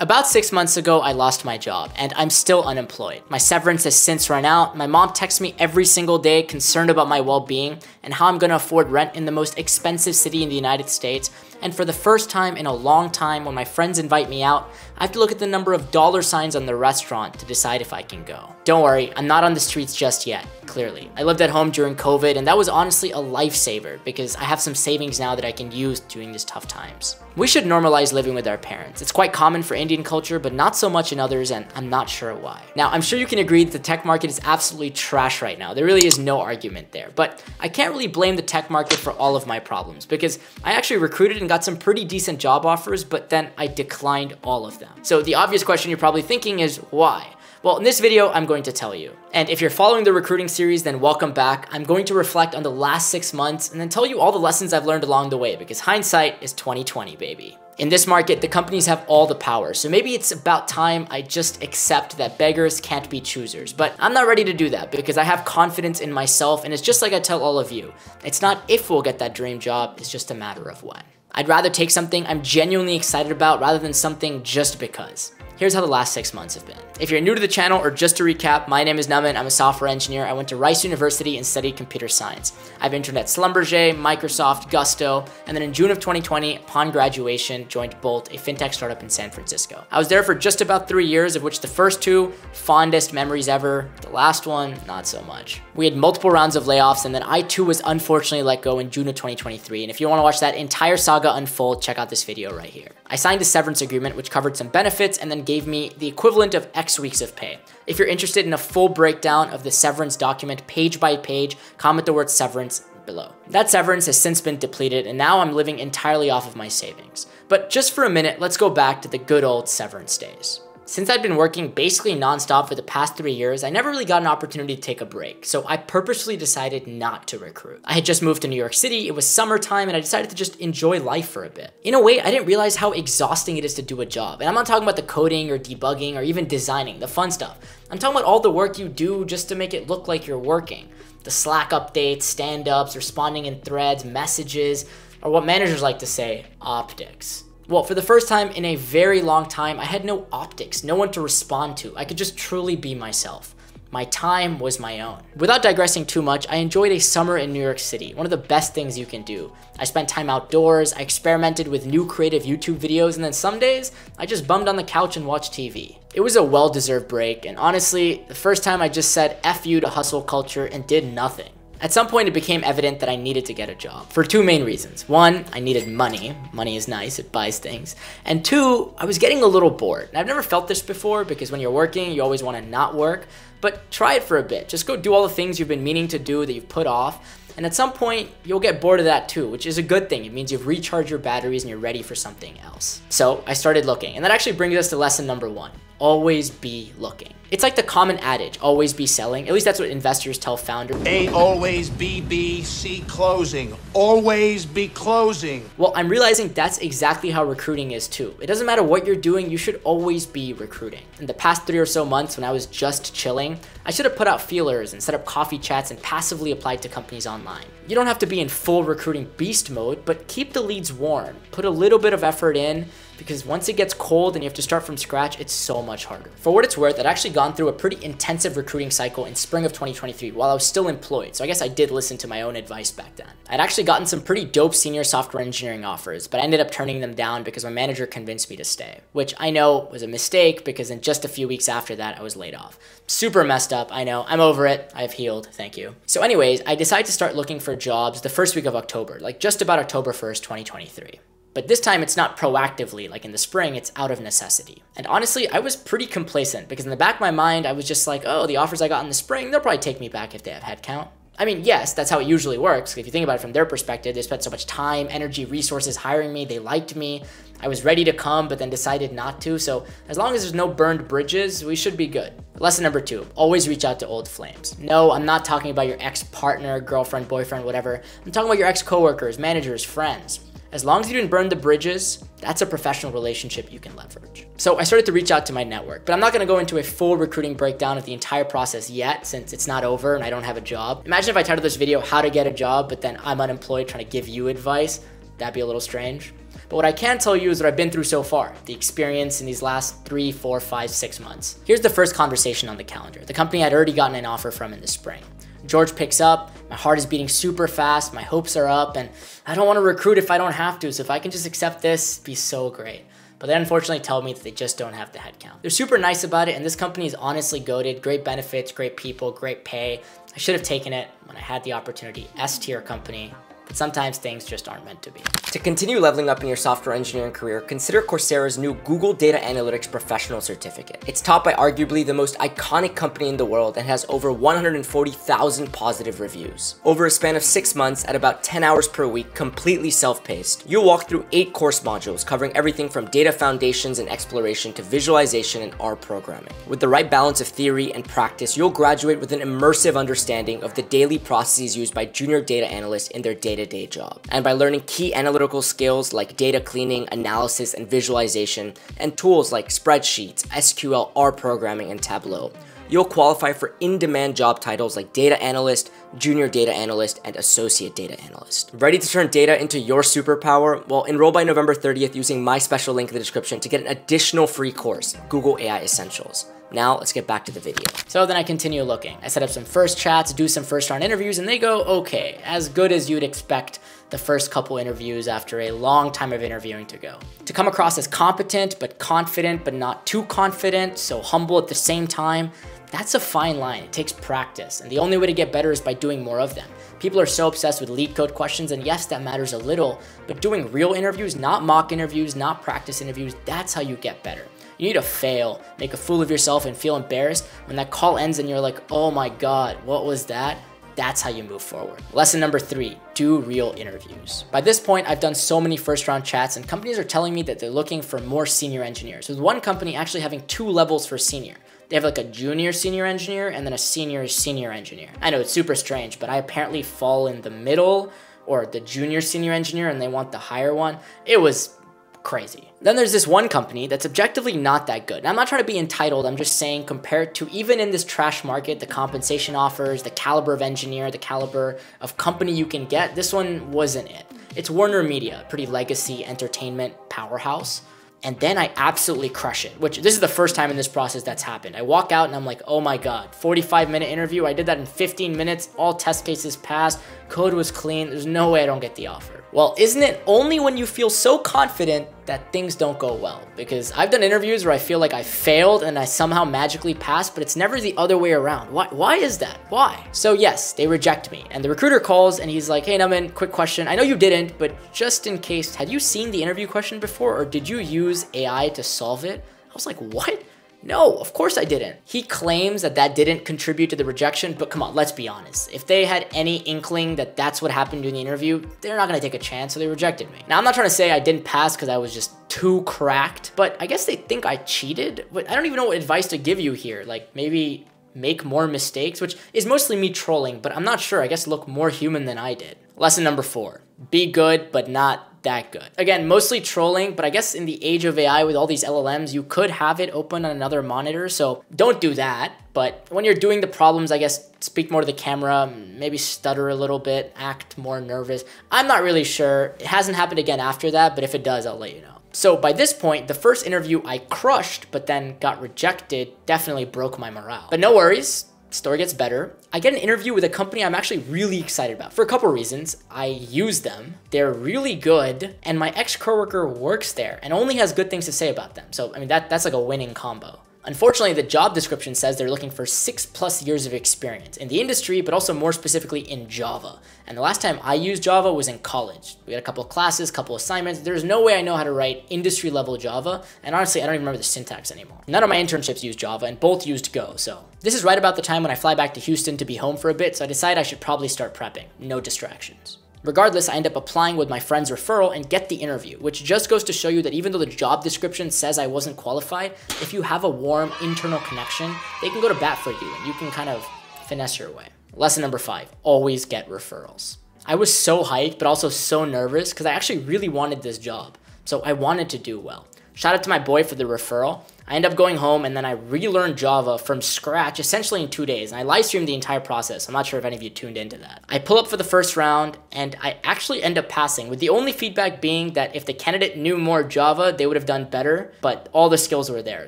About 6 months ago, I lost my job, and I'm still unemployed. My severance has since run out. My mom texts me every single day concerned about my well-being and how I'm gonna afford rent in the most expensive city in the United States. And for the first time in a long time, when my friends invite me out, I have to look at the number of dollar signs on the restaurant to decide if I can go. Don't worry, I'm not on the streets just yet, clearly. I lived at home during COVID, and that was honestly a lifesaver because I have some savings now that I can use during these tough times. We should normalize living with our parents. It's quite common for Indian culture, but not so much in others, and I'm not sure why. Now, I'm sure you can agree that the tech market is absolutely trash right now. There really is no argument there, but I can't really blame the tech market for all of my problems because I actually recruited and got some pretty decent job offers, but then I declined all of them. So the obvious question you're probably thinking is why? Well, in this video, I'm going to tell you. And if you're following the recruiting series, then welcome back. I'm going to reflect on the last 6 months and then tell you all the lessons I've learned along the way because hindsight is 20/20, baby. In this market, the companies have all the power, so maybe it's about time I just accept that beggars can't be choosers. But I'm not ready to do that because I have confidence in myself, and it's just like I tell all of you. It's not if we'll get that dream job, it's just a matter of when. I'd rather take something I'm genuinely excited about rather than something just because. Here's how the last 6 months have been. If you're new to the channel, or just to recap, my name is Namanh. I'm a software engineer. I went to Rice University and studied computer science. I've interned at Schlumberger, Microsoft, Gusto, and then in June of 2020, upon graduation, joined Bolt, a fintech startup in San Francisco. I was there for just about 3 years, of which the first 2, fondest memories ever. The last one, not so much. We had multiple rounds of layoffs, and then I too was unfortunately let go in June of 2023. And if you want to watch that entire saga unfold, check out this video right here. I signed a severance agreement, which covered some benefits and then gave me the equivalent of X weeks of pay. If you're interested in a full breakdown of the severance document page by page, comment the word severance below. That severance has since been depleted, and now I'm living entirely off of my savings. But just for a minute, let's go back to the good old severance days. Since I'd been working basically nonstop for the past 3 years, I never really got an opportunity to take a break, so I purposely decided not to recruit. I had just moved to New York City, it was summertime, and I decided to just enjoy life for a bit. In a way, I didn't realize how exhausting it is to do a job, and I'm not talking about the coding or debugging or even designing, the fun stuff. I'm talking about all the work you do just to make it look like you're working. The Slack updates, stand-ups, responding in threads, messages, or what managers like to say, optics. Well, for the first time in a very long time, I had no optics, no one to respond to. I could just truly be myself. My time was my own. Without digressing too much, I enjoyed a summer in New York City, one of the best things you can do. I spent time outdoors, I experimented with new creative YouTube videos, and then some days, I just bummed on the couch and watched TV. It was a well-deserved break, and honestly, the first time I just said F you to hustle culture and did nothing. At some point, it became evident that I needed to get a job for 2 main reasons. 1, I needed money. Money is nice, it buys things. And 2, I was getting a little bored. And I've never felt this before because when you're working, you always want to not work. But try it for a bit. Just go do all the things you've been meaning to do that you've put off. And at some point, you'll get bored of that too, which is a good thing. It means you've recharged your batteries and you're ready for something else. So I started looking. And that actually brings us to lesson number 1. Always be looking. It's like the common adage, always be selling. At least that's what investors tell founders. A, always be B, C, closing. Always be closing. Well, I'm realizing that's exactly how recruiting is too. It doesn't matter what you're doing, you should always be recruiting. In the past 3 or so months when I was just chilling, I should have put out feelers and set up coffee chats and passively applied to companies online. You don't have to be in full recruiting beast mode, but keep the leads warm. Put a little bit of effort in, because once it gets cold and you have to start from scratch, it's so much harder. For what it's worth, I'd actually gone through a pretty intensive recruiting cycle in spring of 2023 while I was still employed, so I guess I did listen to my own advice back then. I'd actually gotten some pretty dope senior software engineering offers, but I ended up turning them down because my manager convinced me to stay, which I know was a mistake because in just a few weeks after that, I was laid off. Super messed up, I know. I'm over it. I've healed, thank you. So anyways, I decided to start looking for jobs the first week of October, like just about October 1st, 2023. But this time it's not proactively like in the spring, it's out of necessity. And honestly, I was pretty complacent because in the back of my mind, I was just like, oh, the offers I got in the spring, they'll probably take me back if they have headcount. I mean, yes, that's how it usually works. If you think about it from their perspective, they spent so much time, energy, resources hiring me, they liked me. I was ready to come, but then decided not to. So as long as there's no burned bridges, we should be good. Lesson number 2, always reach out to old flames. No, I'm not talking about your ex-partner, girlfriend, boyfriend, whatever. I'm talking about your ex-coworkers, managers, friends. As long as you didn't burn the bridges, that's a professional relationship you can leverage. So I started to reach out to my network, but I'm not gonna go into a full recruiting breakdown of the entire process yet since it's not over and I don't have a job. Imagine if I titled this video, how to get a job, but then I'm unemployed trying to give you advice. That'd be a little strange. But what I can tell you is what I've been through so far, the experience in these last 3, 4, 5, 6 months. Here's the first conversation on the calendar. The company I'd already gotten an offer from in the spring. George picks up, my heart is beating super fast, my hopes are up, and I don't want to recruit if I don't have to, so if I can just accept this, it'd be so great. But they unfortunately tell me that they just don't have the headcount. They're super nice about it, and this company is honestly goated. Great benefits, great people, great pay. I should have taken it when I had the opportunity. S-tier company. But sometimes things just aren't meant to be. To continue leveling up in your software engineering career, consider Coursera's new Google Data Analytics Professional Certificate. It's taught by arguably the most iconic company in the world and has over 140,000 positive reviews. Over a span of 6 months at about 10 hours per week, completely self-paced, you'll walk through 8 course modules covering everything from data foundations and exploration to visualization and R programming. With the right balance of theory and practice, you'll graduate with an immersive understanding of the daily processes used by junior data analysts in their day-to-day job. And by learning key analytical skills like data cleaning, analysis, and visualization, and tools like spreadsheets, SQL, R programming, and Tableau, you'll qualify for in-demand job titles like data analyst, junior data analyst, and associate data analyst. Ready to turn data into your superpower? Well, enroll by November 30th using my special link in the description to get an additional free course, Google AI Essentials. Now, let's get back to the video. So then I continue looking. I set up some first chats, do some first round interviews, and they go okay, as good as you'd expect the first couple interviews after a long time of interviewing to go. To come across as competent, but confident, but not too confident, so humble at the same time, that's a fine line. It takes practice, and the only way to get better is by doing more of them. People are so obsessed with lead code questions, and yes, that matters a little, but doing real interviews, not mock interviews, not practice interviews, that's how you get better. You need to fail, make a fool of yourself, and feel embarrassed when that call ends and you're like, oh my God, what was that? That's how you move forward. Lesson number 3, do real interviews. By this point, I've done so many first round chats and companies are telling me that they're looking for more senior engineers, with one company actually having 2 levels for senior. They have like a junior senior engineer and then a senior senior engineer. I know it's super strange, but I apparently fall in the middle, or the junior senior engineer, and they want the higher one. It was crazy. Then there's this one company that's objectively not that good. And I'm not trying to be entitled, I'm just saying compared to even in this trash market, the compensation offers, the caliber of engineer, the caliber of company you can get, this one wasn't it. It's Warner Media, pretty legacy entertainment powerhouse. And then I absolutely crush it, which this is the first time in this process that's happened. I walk out and I'm like, oh my God, 45-minute interview. I did that in 15 minutes, all test cases passed, code was clean. There's no way I don't get the offer. Well, isn't it only when you feel so confident that things don't go well? Because I've done interviews where I feel like I failed and I somehow magically passed, but it's never the other way around. Why is that? Why? So yes, they reject me. And the recruiter calls and he's like, hey Namanh, quick question. I know you didn't, but just in case, had you seen the interview question before or did you use AI to solve it? I was like, what? No, of course I didn't. He claims that that didn't contribute to the rejection, but come on, let's be honest. If they had any inkling that that's what happened during the interview, they're not gonna take a chance, so they rejected me. Now, I'm not trying to say I didn't pass because I was just too cracked, but I guess they think I cheated. But I don't even know what advice to give you here. Like maybe make more mistakes, which is mostly me trolling, but I'm not sure. I guess look more human than I did. Lesson number 4, be good, but not that good. Again, mostly trolling, but I guess in the age of AI with all these LLMs, you could have it open on another monitor, so don't do that. But when you're doing the problems, I guess speak more to the camera, maybe stutter a little bit, act more nervous. I'm not really sure. It hasn't happened again after that, but if it does, I'll let you know. So by this point, the first interview I crushed, but then got rejected, definitely broke my morale. But no worries. Story gets better. I get an interview with a company I'm actually really excited about for a couple reasons. I use them, they're really good, and my ex-coworker works there and only has good things to say about them. So, I mean, that's like a winning combo. Unfortunately, the job description says they're looking for 6+ years of experience in the industry, but also more specifically in Java. And the last time I used Java was in college. We had a couple of classes, couple assignments. There's no way I know how to write industry level Java. And honestly, I don't even remember the syntax anymore. None of my internships used Java and both used Go. So this is right about the time when I fly back to Houston to be home for a bit. So I decided I should probably start prepping. No distractions. Regardless, I end up applying with my friend's referral and get the interview, which just goes to show you that even though the job description says I wasn't qualified, if you have a warm internal connection, they can go to bat for you and you can kind of finesse your way. Lesson number 5, always get referrals. I was so hyped, but also so nervous because I actually really wanted this job. So I wanted to do well. Shout out to my boy for the referral. I end up going home and then I relearned Java from scratch essentially in 2 days. And I live streamed the entire process. I'm not sure if any of you tuned into that. I pull up for the first round and I actually end up passing, with the only feedback being that if the candidate knew more Java, they would have done better, but all the skills were there.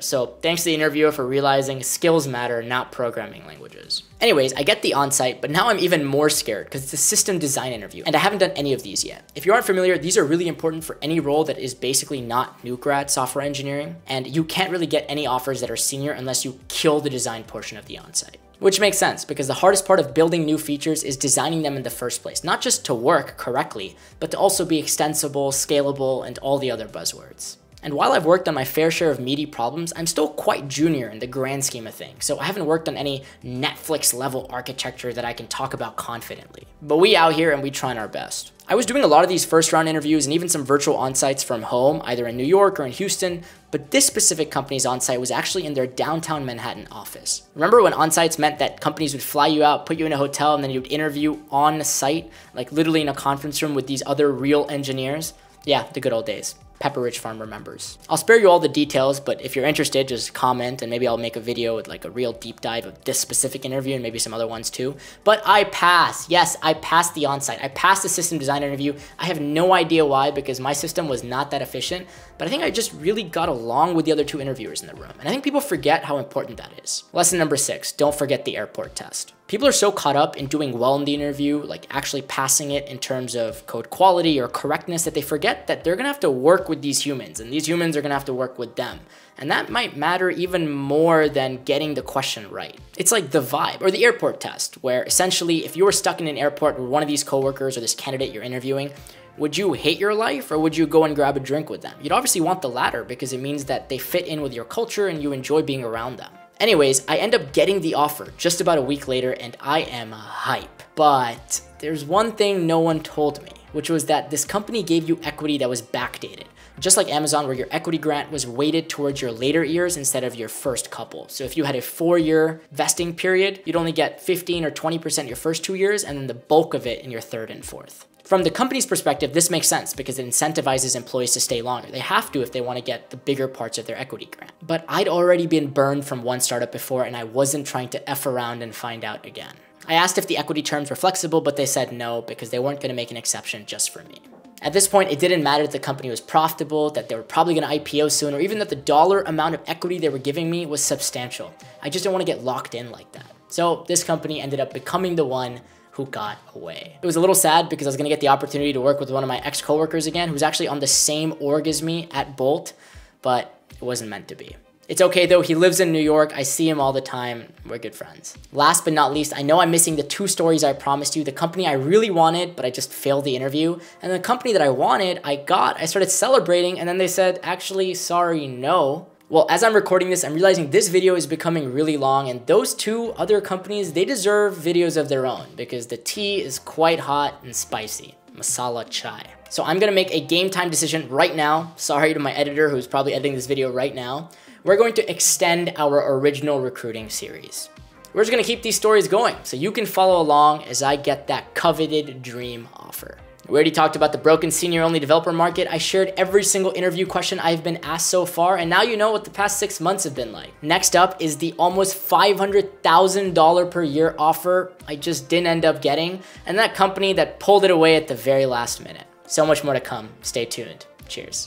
So thanks to the interviewer for realizing skills matter, not programming languages. Anyways, I get the onsite, but now I'm even more scared because it's a system design interview and I haven't done any of these yet. If you aren't familiar, these are really important for any role that is basically not new grad software engineering, and you can't really get any offers that are senior unless you kill the design portion of the onsite. Which makes sense because the hardest part of building new features is designing them in the first place, not just to work correctly, but to also be extensible, scalable, and all the other buzzwords. And while I've worked on my fair share of meaty problems, I'm still quite junior in the grand scheme of things, so I haven't worked on any Netflix level architecture that I can talk about confidently. But we out here and we trying our best. I was doing a lot of these first round interviews and even some virtual onsites from home, either in New York or in Houston, but this specific company's onsite was actually in their downtown Manhattan office. Remember when onsites meant that companies would fly you out, put you in a hotel, and then you'd interview on site, like literally in a conference room with these other real engineers? Yeah, the good old days. Pepper Ridge Farm remembers. I'll spare you all the details, but if you're interested, just comment and maybe I'll make a video with like a real deep dive of this specific interview and maybe some other ones too. But I passed. Yes, I passed the onsite. I passed the system design interview. I have no idea why because my system was not that efficient, but I think I just really got along with the other two interviewers in the room. And I think people forget how important that is. Lesson number 6, don't forget the airport test. People are so caught up in doing well in the interview, like actually passing it in terms of code quality or correctness, that they forget that they're gonna have to work with these humans and these humans are gonna have to work with them. And that might matter even more than getting the question right. It's like the vibe or the airport test, where essentially if you were stuck in an airport with one of these coworkers or this candidate you're interviewing, would you hate your life or would you go and grab a drink with them? You'd obviously want the latter because it means that they fit in with your culture and you enjoy being around them. Anyways, I end up getting the offer just about a week later and I am hype. But there's one thing no one told me, which was that this company gave you equity that was backdated. Just like Amazon, where your equity grant was weighted towards your later years instead of your first couple. So if you had a 4-year vesting period, you'd only get 15 or 20% your first 2 years and then the bulk of it in your 3rd and 4th. From the company's perspective, this makes sense because it incentivizes employees to stay longer. They have to if they want to get the bigger parts of their equity grant. But I'd already been burned from one startup before and I wasn't trying to F around and find out again. I asked if the equity terms were flexible, but they said no because they weren't going to make an exception just for me. At this point, it didn't matter that the company was profitable, that they were probably going to IPO soon, or even that the dollar amount of equity they were giving me was substantial. I just didn't want to get locked in like that. So this company ended up becoming the one who got away. It was a little sad because I was gonna get the opportunity to work with one of my ex-coworkers again, who's actually on the same org as me at Bolt, but it wasn't meant to be. It's okay though, he lives in New York, I see him all the time, we're good friends. Last but not least, I know I'm missing the 2 stories I promised you, the company I really wanted, but I just failed the interview, and the company that I wanted, I started celebrating, and then they said, actually, sorry, no. Well, as I'm recording this, I'm realizing this video is becoming really long, and those 2 other companies, they deserve videos of their own because the tea is quite hot and spicy. Masala chai. So I'm gonna make a game time decision right now. Sorry to my editor who's probably editing this video right now. We're going to extend our original recruiting series. We're just gonna keep these stories going so you can follow along as I get that coveted dream offer. We already talked about the broken senior-only developer market. I shared every single interview question I've been asked so far, and now you know what the past 6 months have been like. Next up is the almost $500,000 per year offer I just didn't end up getting, and that company that pulled it away at the very last minute. So much more to come. Stay tuned. Cheers.